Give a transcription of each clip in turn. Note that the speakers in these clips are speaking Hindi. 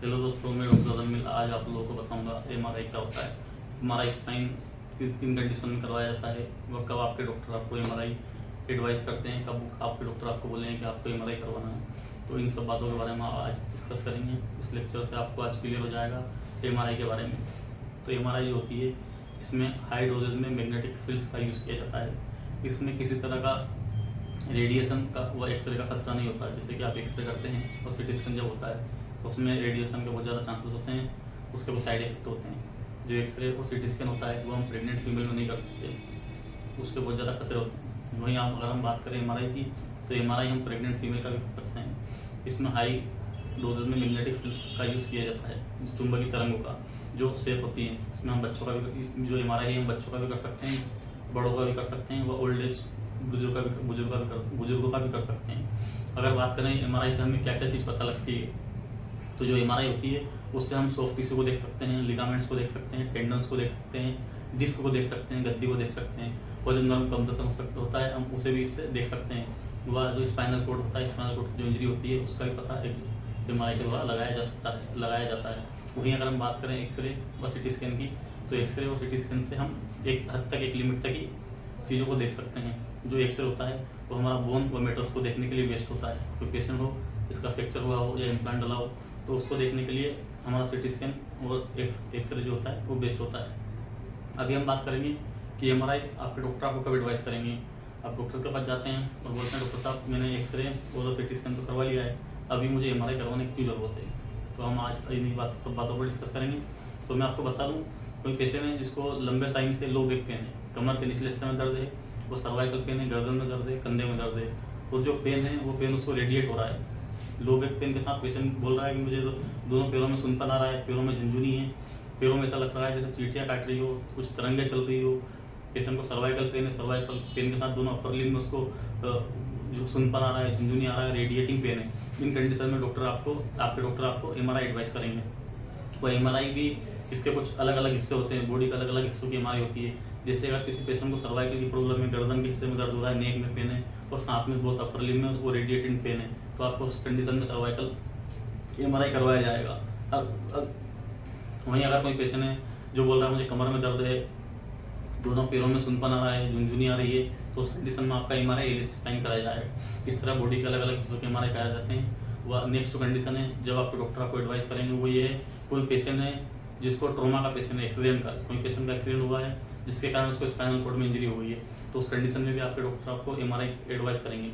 हेलो दोस्तों, मैं डॉक्टर जमील। आज आप लोगों को बताऊंगा एमआरआई क्या होता है। एमआरआई स्पाइन किन कंडीशन में करवाया जाता है, वह कब आपके डॉक्टर आपको एमआरआई एडवाइस करते हैं, कब आपके डॉक्टर आपको बोलेंगे कि आपको एमआरआई करवाना है। तो इन सब बातों के बारे में आज डिस्कस करेंगे। इस लेक्चर से आपको आज क्लियर हो जाएगा एमआरआई के बारे में। तो एमआरआई जो होती है, इसमें हाई डोजेज में मैग्नेटिक फील्ड्स का यूज़ किया जाता है। इसमें किसी तरह का रेडिएशन का व एक्सरे का खतरा नहीं होता। जैसे कि आप एक्सरे करते हैं और सिटी स्कैन जब होता है तो उसमें रेडिएशन के बहुत ज़्यादा चांसेस होते हैं, उसके वो साइड इफेक्ट होते हैं। जो एक्सरे और सिटी स्कैन होता है वो हम प्रेग्नेंट फीमेल में नहीं कर सकते, उसके बहुत ज़्यादा खतरे होते हैं। वहीं आप अगर हम बात करें एमआरआई की, तो एमआरआई हम प्रेग्नेंट फीमेल का भी कर सकते हैं। इसमें हाई डोजेज में मैग्नेटिक फील्ड्स का यूज़ किया जाता है, चुंबकीय तरंगों का, जो सेफ होती हैं। इसमें हम बच्चों का भी, जो एमआरआई है हम बच्चों का भी कर सकते हैं, बड़ों का भी कर सकते हैं, व ओल्ड एज बुजुर्गों का भी कर सकते हैं। अगर बात करें एमआरआई से हमें क्या क्या चीज़ पता लगती है, तो जो एमआरआई होती है उससे हम सॉफ्ट टिश्यू को देख सकते हैं, लिगामेंट्स को देख सकते हैं, टेंडन्स को देख सकते हैं, डिस्क को देख सकते हैं, गद्दी को देख सकते हैं, और जो नर्व कंप्रेशन हो सकता होता है हम उसे भी इससे देख सकते हैं। वह जो स्पाइनल कोड होता है, स्पाइनल कोड की जो इंजरी होती है उसका भी पता एमआरआई के द्वारा लगाया जाता है। वहीं अगर हम बात करें एक्सरे व सिटी स्कैन की, तो एक्सरे और सिटी स्कैन से हम एक हद तक, एक लिमिट तक ही चीज़ों को देख सकते हैं। जो एक्सरे होता है वो हमारा बोन व मेटल्स को देखने के लिए बेस्ट होता है। कोई पेशेंट हो जिसका फ्रैक्चर हुआ हो या इम्प्लांट डला हो, तो उसको देखने के लिए हमारा सिटी स्कैन और एक्सरे जो होता है वो बेस्ट होता है। अभी हम बात करेंगे कि एमआरआई आपके डॉक्टर आपको कब एडवाइस करेंगे। आप डॉक्टर के पास जाते हैं और बोलते हैं, डॉक्टर साहब मैंने एक्सरे और सिटी स्कैन तो करवा लिया है, अभी मुझे एमआरआई करवाने की क्यों ज़रूरत है। तो हम आज इन्हीं सब बातों पर डिस्कस करेंगे। तो मैं आपको बता दूँ, कोई पेशेंट है जिसको लंबे टाइम से लो बैक पेन है, कमर के निचले हिस्से में दर्द है, वो सर्वाइकल पेन है, गर्दन में दर्द है, कंधे में दर्द है, और जो पेन है वो पेन उसको रेडिएट हो रहा है। लो बैक पेन के साथ पेशेंट बोल रहा है कि मुझे दोनों पैरों में सुनपन आ रहा है, पैरों में झुंझुनी है, पैरों में ऐसा लग रहा है जैसे चींटियाँ काट रही हो, कुछ तरंगे चल रही हो। पेशेंट को सर्वाइकल पेन है, सर्वाइकल पेन के साथ दोनों अपर लिम्ब में उसको जो सुनपन आ रहा है, झुंझुनी आ रहा है, रेडिएटिंग पेन है। इन कंडीशन में आपके डॉक्टर आपको एमआरआई एडवाइस करेंगे। वो एमआरआई भी, इसके कुछ अलग अलग हिस्से होते हैं, बॉडी के अलग अलग हिस्सों की एमआरआई होती है। जैसे अगर किसी पेशेंट को सर्वाइकल की प्रॉब्लम है, गर्दन के हिस्से में दर्द हो रहा है, नेक में पेन है, और साथ में बहुत अपर लिम्ब में वो रेडिएटिंग पेन है, तो आपको उस कंडीशन में सर्वाइकल एमआरआई करवाया जाएगा। वहीं अगर कोई पेशेंट है जो बोल रहा है मुझे कमर में दर्द है, दोनों पैरों में सुनपन आ रहा है, झुंझुनी आ रही है, तो उस कंडीशन में आपका एमआरआई एलिस स्पाइन कराया जाएगा। इस तरह बॉडी के अलग अलग हिस्सों के एमआरआई कराए जाते हैं। वह नेक्स्ट जो कंडीशन है जब आपके डॉक्टर आपको एडवाइस करेंगे वो ये है, कोई पेशेंट है जिसको ट्रॉमा का पेशेंट है, एक्सीडेंट का, कोई पेशेंट का एक्सीडेंट हुआ है जिसके कारण उसको स्पाइनल कॉर्ड में इंजरी हो गई है, तो उस कंडीशन में भी आपके डॉक्टर आपको एमआरआई एडवाइस करेंगे।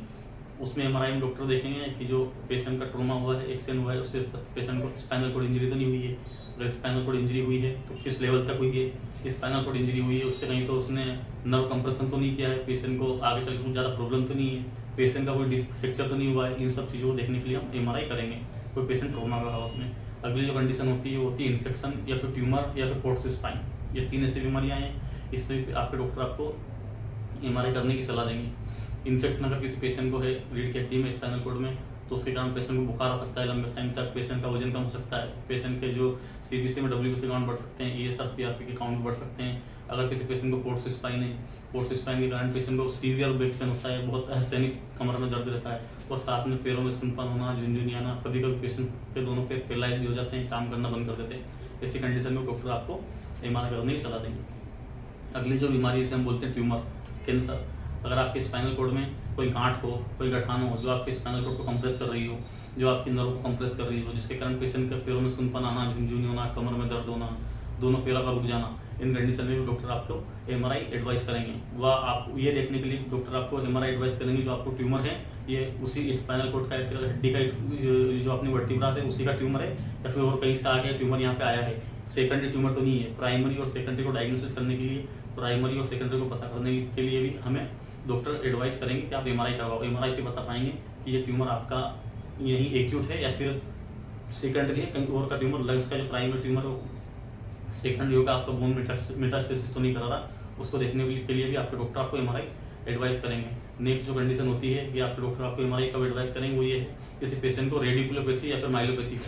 उसमें एमआरआई में डॉक्टर देखेंगे कि जो पेशेंट का ट्रॉमा हुआ है, एक्सीडेंट हुआ है, उससे पेशेंट को स्पाइनल कॉर्ड इंजरी तो नहीं हुई है। अगर स्पाइनल कॉर्ड इंजरी हुई है तो किस लेवल तक हुई है। स्पाइनल कॉर्ड इंजरी हुई है उससे कहीं तो उसने नर्व कंप्रेशन तो नहीं किया है, पेशेंट को आगे चल के ज़्यादा प्रॉब्लम तो नहीं है, पेशेंट का कोई डिस्क फ्रैक्चर तो नहीं हुआ है। इन सब चीज़ों को देखने के लिए हम एमआरआई करेंगे। कोई पेशेंट ट्रॉमा का उसमें अगली जो कंडीशन होती है वो होती है इन्फेक्शन या फिर ट्यूमर या फिर पोर्ट स्पाइन। ये तीन ऐसी बीमारियाँ हैं, इसमें आपके डॉक्टर आपको एमआरआई करने की सलाह देंगे। इन्फेक्शन अगर किसी पेशेंट को है रीढ़ की हड्डी में, स्पाइनल कॉर्ड में, तो उसके कारण पेशेंट को बुखार आ सकता है लंबे टाइम तक, पेशेंट का वजन कम हो सकता है, पेशेंट के जो सीबीसी में डब्ल्यूबीसी काउंट बढ़ सकते हैं, ईएसआर सीआरपी के काउंट बढ़ सकते हैं। अगर किसी पेशेंट को पोर्ट स्पाइन है, पोर्ट स्पाइन के कारण पेशेंट को सीवियर बैक पेन होता है, बहुत असहनीय कमर में दर्द रहता है, और साथ में पैरों में सुनपन होना, झुंझुनी आना, कभी कभी पेशेंट के दोनों पैर पैरालाइज भी हो जाते हैं, काम करना बंद कर देते हैं। ऐसी कंडीशन में डॉक्टर आपको एमआरआई करने की सलाह देंगे। अगली जो बीमारी जिसे हम बोलते हैं ट्यूमर, कैंसर। अगर आपके स्पाइनल कोड में कोई गांठ हो, कोई गठान हो जो आपके स्पाइनल कोड को कंप्रेस कर रही हो, जो आपकी नर्व को कंप्रेस कर रही हो, जिसके कारण पेशेंट के पैरों में सुनपन आना, झुंझुनी होना, कमर में दर्द होना, दोनों पैरों का रुक जाना, इन कंडीशन में भी डॉक्टर आपको एमआरआई एडवाइस करेंगे। वह आप ये देखने के लिए डॉक्टर आपको एमआरआई एडवाइस करेंगे जो आपको ट्यूमर है ये उसी स्पाइनल कोड का या फिर हड्डी का जो अपनी वर्टिब्रा है उसी का ट्यूमर है, या फिर और कहीं से आगे ट्यूमर यहाँ पे आया है। सेकेंडरी ट्यूमर तो नहीं है। प्राइमरी और सेकेंडरी को डायग्नोसिस करने के लिए, प्राइमरी और सेकेंडरी को पता करने के लिए भी हमें डॉक्टर एडवाइस करेंगे कि आप एमआरआई करवाओ। एमआरआई से बता पाएंगे कि ये ट्यूमर आपका यही एक्यूट है या फिर सेकेंडरी है, कहीं और का ट्यूमर। लंग्स का जो प्राइमरी ट्यूमर है सेकेंडरी होगा, आपका बोन मेटास्टेसिस तो नहीं कर रहा, उसको देखने के लिए भी आपके डॉक्टर आपको एमआरआई एडवाइस करेंगे। नेक्स्ट जो कंडीशन होती है कि आपके डॉक्टर आपको एमआरआई कब एडवाइस करेंगे वो ये है, किसी पेशेंट को रेडिकुलोपैथी या फिर माइलोपैथी हो।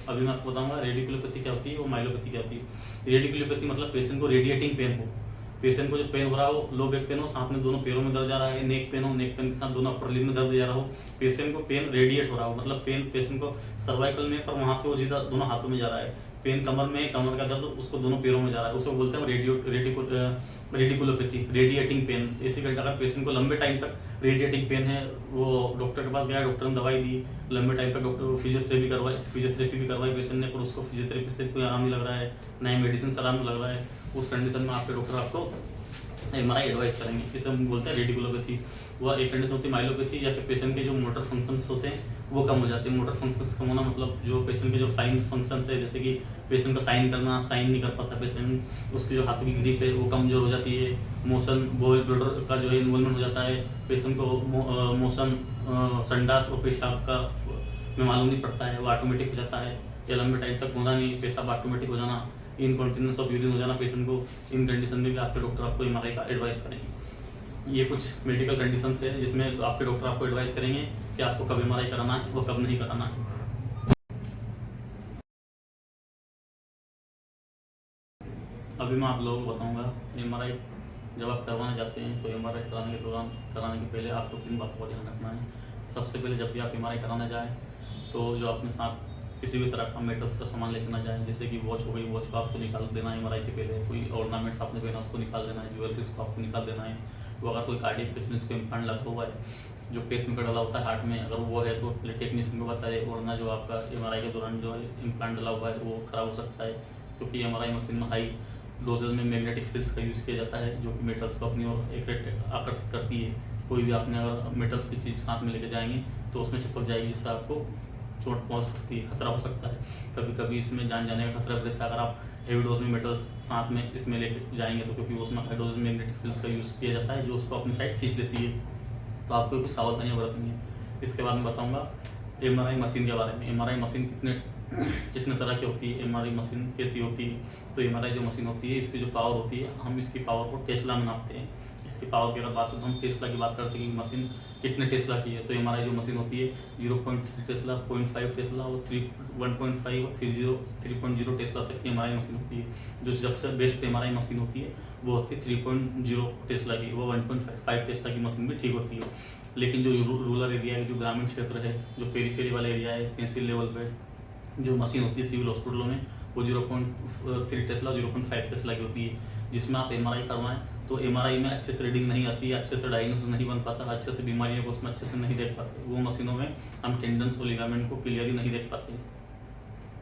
अभी मैं आपको बताऊंगा रेडिकुलोपैथी क्या होती है और माइलोपैथी क्या होती है। रेडिकुलोपैथी मतलब पेशेंट को रेडिएटिंग पेन हो, पेशेंट को जो पेन हो रहा हो, लो बैक पेन हो, साथ में दोनों पैरों में दर्द जा रहा है, नेक पेन हो, नेक पेन के साथ दोनों अपर लिम्ब में दर्द जा रहा हो, पेशेंट को पेन रेडिएट हो रहा हो, मतलब पेन पेशेंट को सर्वाइकल में, पर वहां से वो सीधा दोनों हाथों में जा रहा है, पेन कमर में, कमर का दर्द उसको दोनों पैरों में जा रहा है, उसको बोलते हैं रेडिकुलोपैथी, रेडिएटिंग पेन। इसी करके अगर पेशेंट को लंबे टाइम तक रेडिएटिंग पेन है, वो डॉक्टर के पास गया, डॉक्टर ने दवाई दी, लंबे टाइम तक डॉक्टर फिजियोथेरेपी भी करवाई पेशेंट ने, पर उसको फिजियोथेरेपी से कोई आराम नहीं लग रहा है, नए मेडिसिन से आराम लग रहा है, उस कंडीशन में आपके डॉक्टर आपको एमआरआई एडवाइस करेंगे। इसे हम बोलते हैं रेडिकुलोपैथी। वह एक कंडीशन होती है माइलोपैथी, या फिर पेशेंट के जो मोटर फंक्शंस होते हैं वो कम हो जाते हैं। मोटर फंक्शंस कम होना मतलब जो पेशेंट के जो फाइन फंक्शंस है, जैसे कि पेशेंट का साइन करना, साइन नहीं कर पाता पेशेंट, उसकी जो हाथों की ग्रिप है वो कमजोर हो जाती है, मोशन बॉयल ब्लडर का जो है इन्वॉल्वमेंट हो जाता है, पेशेंट को मोशन संडास और पेशाब का में मालूम नहीं पड़ता है, वो ऑटोमेटिक हो जाता है, या लंबे टाइम तक होना नहीं, पेशाब ऑटोमेटिक हो जाना, इनकॉन्टिनेंस ऑफ यूरिन हो जाना पेशेंट को, इन कंडीशन में भी आपके डॉक्टर आपको एमआरआई का एडवाइस करेंगे। ये कुछ मेडिकल कंडीशंस है जिसमें आपके डॉक्टर आपको एडवाइस करेंगे कि आपको कब एमआरआई कराना है वो कब नहीं कराना है। अभी मैं आप लोगों को बताऊंगा एमआरआई जब आप करवाने जाते हैं तो एमआरआई कराने के दौरान, कराने के पहले आपको किन बातों का ध्यान रखना है। सबसे पहले जब भी आप एमआरआई कराने जाएँ तो जो अपने साथ किसी भी तरह का मेटल्स का सामान लेकर ना जाएं, जैसे कि वॉच हो गई, वॉच को आपको निकाल देना है एमआरआई के पहले, कोई ऑर्नामेंट्स आपने पहना उसको निकाल देना है, ज्वेलरीज को आपको निकाल देना है। वो अगर कोई कार्डियक पेशेंट को इम्प्लांट लगा हुआ है, जो पेसमेकर डला होता है हार्ट में, अगर वो है तो पहले टेक्नीशियन को बताए, वरना जो आपका एमआरआई के दौरान जो है इम्प्लांट डला हुआ है वो खराब हो सकता है, क्योंकि एमआरआई मशीन में हाई डोजेज में मैग्नेटिक फील्ड्स का यूज़ किया जाता है, जो कि मेटल्स को अपनी ओर आकर्षित करती है। कोई भी आपने अगर मेटल्स की चीज़ साथ में लेके जाएंगे तो उसमें चिपक जाएगी, जिससे आपको चोट पहुंच सकती है, खतरा हो सकता है। कभी कभी इसमें जान जाने का खतरा रहता है अगर आप हेवी डोज में मेटल्स साथ में इसमें लेके जाएंगे तो, क्योंकि उसमें हाई डोज में मैग्नेटिक फील्ड्स का यूज़ किया जाता है जो उसको अपनी साइड खींच लेती है, तो आपको कुछ सावधानियाँ बरतनी है। इसके बाद मैं बताऊँगा एमआरआई मशीन के बारे में। एमआरआई मशीन कितने तरह की होती है, एमआरआई मशीन कैसी होती है। तो एमआरआई जो मशीन होती है इसकी जो पावर होती है, हम इसकी पावर को टेस्ला में नापते हैं। इसकी पावर की अगर बात करें तो हम टेस्ला की बात करते हैं कि मशीन कितने टेस्ला की है। तो एमआरआई जो मशीन होती है 0.3 टेस्ला, 0.5 टेस्ला और 1.5 और 3.0 टेस्ला तक की एमआरआई मशीन होती है। जो सबसे बेस्ट एमआरआई मशीन होती है वो होती है 3.0 टेस्ला की, वो 1.5 टेस्ला की मशीन भी ठीक होती है। लेकिन जो रूरल एरिया है, जो ग्रामीण क्षेत्र है, जो पेरीफेरी वाला एरिया है, तहसील लेवल पे जो मशीन होती है सिविल हॉस्पिटलों में वो 0.3 टेस्ला 0.5 टेस्ला की होती है, जिसमें आप एमआरआई करवाएं तो एमआरआई में अच्छे से रीडिंग नहीं आती है, अच्छे से डायग्नोसिस नहीं बन पाता, अच्छे से बीमारियों को उसमें अच्छे से नहीं देख पाते। वो मशीनों में हम टेंडेंस और लिगामेंट को क्लियरली नहीं देख पाते,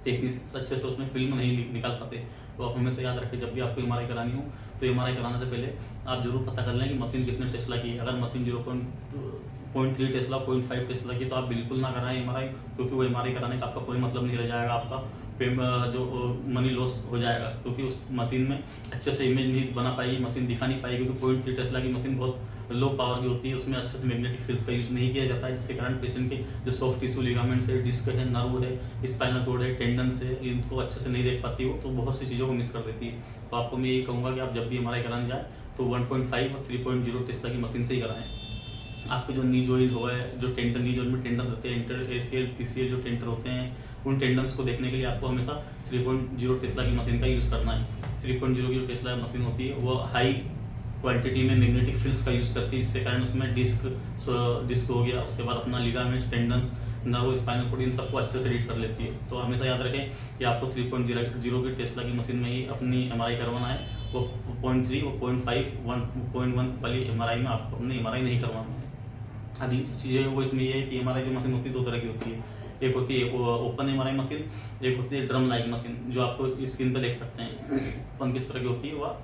टेक्निक्स अच्छे से उसमें फिल्म नहीं निकाल पाते। तो आप हमेशा याद रखें जब भी आपको एमआरआई करानी हो तो एमआरआई कराने से पहले आप जरूर पता कर लें कि मशीन कितने टेस्ला की है। अगर मशीन 0.3 टेस्ला 0.5 टेस्ला की तो आप बिल्कुल ना कराएं एमआरआई, क्योंकि वो एमआरआई कराने का आपका कोई मतलब नहीं रह जाएगा, आपका जो मनी लॉस हो जाएगा, क्योंकि उस मशीन में अच्छे से इमेज नहीं बना पाएगी, मशीन दिखा नहीं पाएगी, क्योंकि 0.3 टेस्ला की मशीन बहुत लो पावर की होती है, उसमें अच्छे से मैग्नेटिक फील्ड्स का यूज नहीं किया जाता है, जिसके कारण पेशेंट के जो सॉफ्ट टिश्यू लिगामेंट्स है, डिस्क है, नर्व है, स्पाइनल कॉर्ड है, टेंडन्स है, इनको अच्छे से नहीं देख पाती हो, तो बहुत सी चीज़ों को मिस कर देती है। तो आपको मैं यही कहूँगा कि आप जब भी एमआरआई कराने जाए तो 1.5 और 3.0 टेस्ला की मशीन से ही कराएं। आपके जो नी जॉइंट हो गए, जो टेंडन नी जॉइंट में टेंडन होते हैं, इंटर एसीएल पीसीएल जो टेंडर होते हैं, उन टेंडन्स को देखने के लिए आपको हमेशा 3.0 टेस्ला की मशीन का यूज़ करना है। 3.0 की जो टेस्ला मशीन होती है वो हाई क्वांटिटी में मैग्नेटिक फील्ड्स का यूज़ करती है, जिसके कारण उसमें डिस्क हो गया, उसके बाद अपना ligaments, tendons, nerve, spinal cord, इन सबको अच्छे से रीड कर लेती है। तो हमेशा याद रखें कि आपको 3.0 की टेस्ला की मशीन में ही अपनी एमआरआई करवाना है। वो 0.3 और 0.5 1.1 वाली एमआरआई में आपको अपनी एमआरआई नहीं करवाना है। अभी चीज़ें वो इसमें ये है कि एमआरआई जो मशीन होती है 2 तरह की होती है। एक होती है ओपन एमआरआई मशीन, एक होती है ड्रम लाइक मशीन, जो आपको स्क्रीन पर देख सकते हैं। ओपन किस तरह की होती है, वह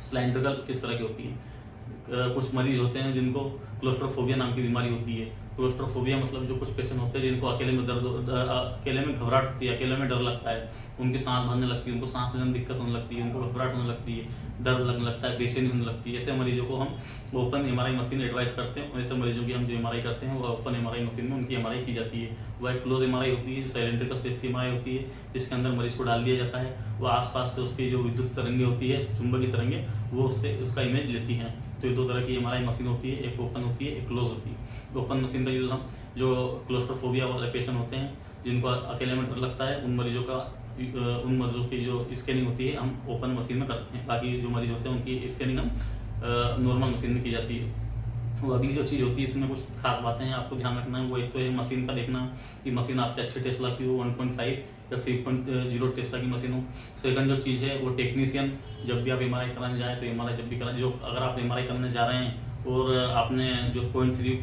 सिलेंड्रिकल किस तरह की होती है। कुछ मरीज होते हैं जिनको क्लोस्ट्रोफोबिया नाम की बीमारी होती है। क्लोस्ट्रोफोबिया मतलब जो कुछ पेशेंट होते हैं जिनको अकेले में अकेले में घबराहट होती है, अकेले में डर लगता है, उनकी सांस भरने लगती है, उनको सांस लेने में दिक्कत होने लगती है, उनको घबराहट होने लगती है, डर लगने लगता है, बेचैनी होने लगती है। ऐसे मरीजों को हम ओपन एमआरआई मशीन एडवाइस करते हैं। ऐसे मरीजों की हम जो एमआरआई करते हैं वो ओपन एमआरआई मशीन में उनकी एमआरआई की जाती है। वह एक क्लोज एमआरआई होती है, जो सिलेंड्रिकल शेप की एमआरआई होती है, जिसके अंदर मरीज को डाल दिया जाता है। वह आसपास से उसकी जो विद्युत तरंगे होती है, चुंबकीय तरंगे, वो उससे उसका इमेज लेती हैं। तो ये 2 तरह की एमआरआई मशीन होती है, एक ओपन होती है, एक क्लोज होती है। ओपन मशीन का यूज़ हम जो क्लोस्ट्रोफोबिया वाले पेशेंट होते हैं, जिनको अकेले में डर लगता है, उन मरीजों का उन मरीजों की जो स्कैनिंग होती है हम ओपन मशीन में करते हैं, बाकी जो मरीज होते हैं उनकी स्कैनिंग हम नॉर्मल मशीन में की जाती है। वो अगली जो चीज़ होती है इसमें कुछ खास बातें हैं आपको ध्यान रखना है। वो एक तो है मशीन का देखना कि मशीन आपकी अच्छी टेस्ला की हो, 1.5 या 3.0 टेस्ला की मशीन हो। सेकंड जो चीज़ है वो टेक्नीशियन, जब भी आप एमआरआई कराने जाएँ तो एमआरआई जब भी कराने, जो अगर आप एमआरआई कराने जा रहे हैं और आपने जो 0.3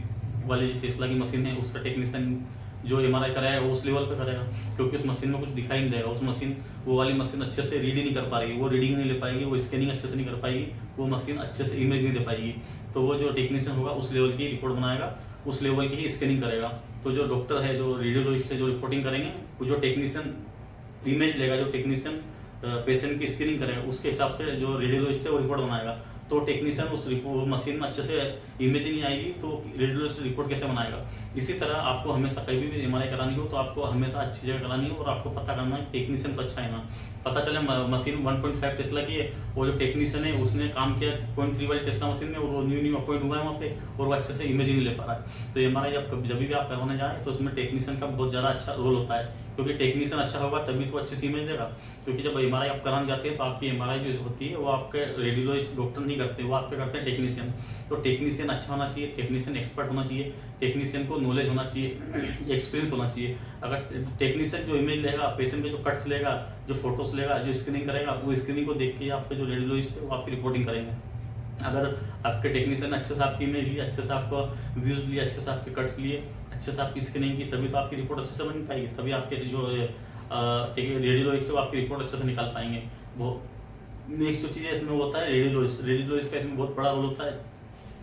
वाली टेस्ला की मशीन है उसका टेक्नीशियन जो एमआरआई कराएगा वो उस लेवल पे करेगा, क्योंकि उस मशीन में कुछ दिखाई नहीं देगा। उस मशीन, वो वाली मशीन अच्छे से रीड ही नहीं कर पा रही, वो रीडिंग नहीं ले पाएगी, वो स्कैनिंग अच्छे से नहीं कर पाएगी, वो मशीन अच्छे से इमेज नहीं दे पाएगी। तो वो जो टेक्नीशियन होगा उस लेवल की रिपोर्ट बनाएगा, उस लेवल की ही स्कैनिंग करेगा। तो जो डॉक्टर है, जो रेडियोलॉजिस्ट है, जो रिपोर्टिंग करेंगे, वो जो टेक्नीशियन इमेज लेगा, जो टेक्नीशियन पेशेंट की स्कैनिंग करेगा, उसके हिसाब से जो रेडियोलॉजिस्ट है वो रिपोर्ट बनाएगा। तो टेक्नीशियन उस मशीन में अच्छे से इमेज नहीं आएगी तो रेडियोलॉजिस्ट रिपोर्ट कैसे बनाएगा। इसी तरह आपको हमेशा कभी भी एमआरआई करानी हो तो आपको हमेशा अच्छी जगह करानी हो और आपको पता करना है टेक्नीशियन तो अच्छा है ना। पता चले मशीन 1.5 टेस्ला की है और जो टेक्नीशियन है उसने काम किया 0.3 वाली टेस्ला मशीन में और वो न्यू अपॉइंट हुआ है वहाँ पे और वो अच्छे से इमेज नहीं ले पा रहा है। तो एमआरआई जब भी आप करवाने जाए तो उसमें टेक्नीशियन का बहुत ज़्यादा अच्छा रोल होता है, क्योंकि टेक्नीशियन अच्छा होगा तभी तो अच्छी सी इमेज देगा। क्योंकि जब एमआरआई आप कराने जाते हैं तो आपकी एमआरआई जो होती है वो आपके रेडियोलॉजिस्ट डॉक्टर नहीं करते, वो आपके करते हैं टेक्नीशियन। तो टेक्नीशियन अच्छा होना चाहिए, टेक्नीशियन एक्सपर्ट होना चाहिए, टेक्नीशियन को नॉलेज होना चाहिए, एक्सपीरियंस होना चाहिए। अगर टेक्नीशियन जो इमेज लेगा, पेशेंट के जो कट्स लेगा, जो फोटोज लेगा, जो स्क्रीनिंग करेगा, वो स्क्रीनिंग को देख के आपके जो रेडियोलॉजिस्ट है वो आपकी रिपोर्टिंग करेंगे। अगर आपके टेक्नीशियन अच्छे से आपकी इमेज लिए, अच्छे से आपका व्यूज लिए, अच्छे से आपके कट्स लिए, अच्छे से आपकी स्कैनिंग की, तभी तो आपकी रिपोर्ट अच्छे से बन पाएगी, तभी आपके जो रेडियोलॉजिस्ट है वो आपकी रिपोर्ट अच्छे से निकाल पाएंगे। वो नेक्स्ट जो चीज़ है इसमें होता है रेडियोलॉजिस्ट का इसमें बहुत बड़ा रोल होता है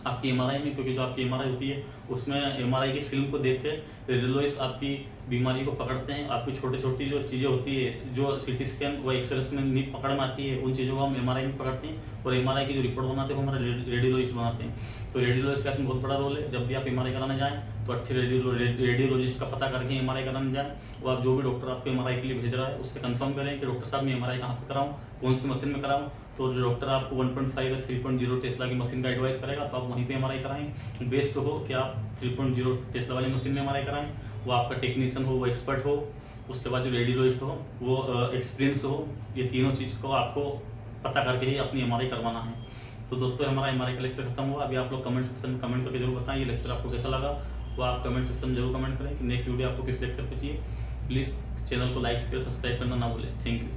आपकी एमआरआई में, क्योंकि जो आपकी एमआरआई होती है उसमें एमआरआई की फिल्म को देख के रेडियोलॉजिस्ट आपकी बीमारी को पकड़ते हैं। आपकी छोटी छोटी जो चीज़ें होती है जो सीटी स्कैन व एक्सरे में नहीं पकड़ में आती है, उन चीज़ों को हम एमआरआई में पकड़ते हैं और एमआरआई की जो रिपोर्ट बनाते हैं वो हमारे रेडियोलॉजिस्ट बनाते हैं। तो रेडियोलॉजिस्ट का इसमें बहुत बड़ा रोल है। जब भी आप एमआरआई कराने जाएँ तो अच्छे रेडियोलॉजिस्ट का पता करके एमआरआई कराने जाएँ। वो आप जो भी डॉक्टर आपको एमआरआई के लिए भेज रहा है उससे कंफर्म करें कि डॉक्टर साहब मैं एमआरआई कहाँ पर कराऊँ, कौन सी मशीन में कराऊँ। तो जो डॉक्टर आपको 1.5 या 3.0 टेस्ला की मशीन का एडवाइस करेगा तो आप वहीं पे एमआरआई कराएं। बेस्ट हो कि आप 3.0 टेस्ला वाली मशीन में एमआरआई कराएं, वो आपका टेक्नीशियन हो, वो एक्सपर्ट हो, उसके बाद जो रेडियोलॉजिस्ट हो वो एक्सपीरियंस हो। ये तीनों चीज़ को आपको पता करके ही अपनी एमआरआई करवाना है। तो दोस्तों हमारा एमआरआई का लेक्चर खत्म हुआ। अभी आप लोग कमेंट सेक्शन में कमेंट करके जरूर बताएं ये लेक्चर आपको कैसा लगा। वो आप कमेंट सेक्शन में जरूर कमेंट करें कि नेक्स्ट वीडियो आपको किस लेक्चर पे चाहिए। प्लीज़ चैनल को लाइक शेयर सब्सक्राइब करना ना भूलें। Thank you.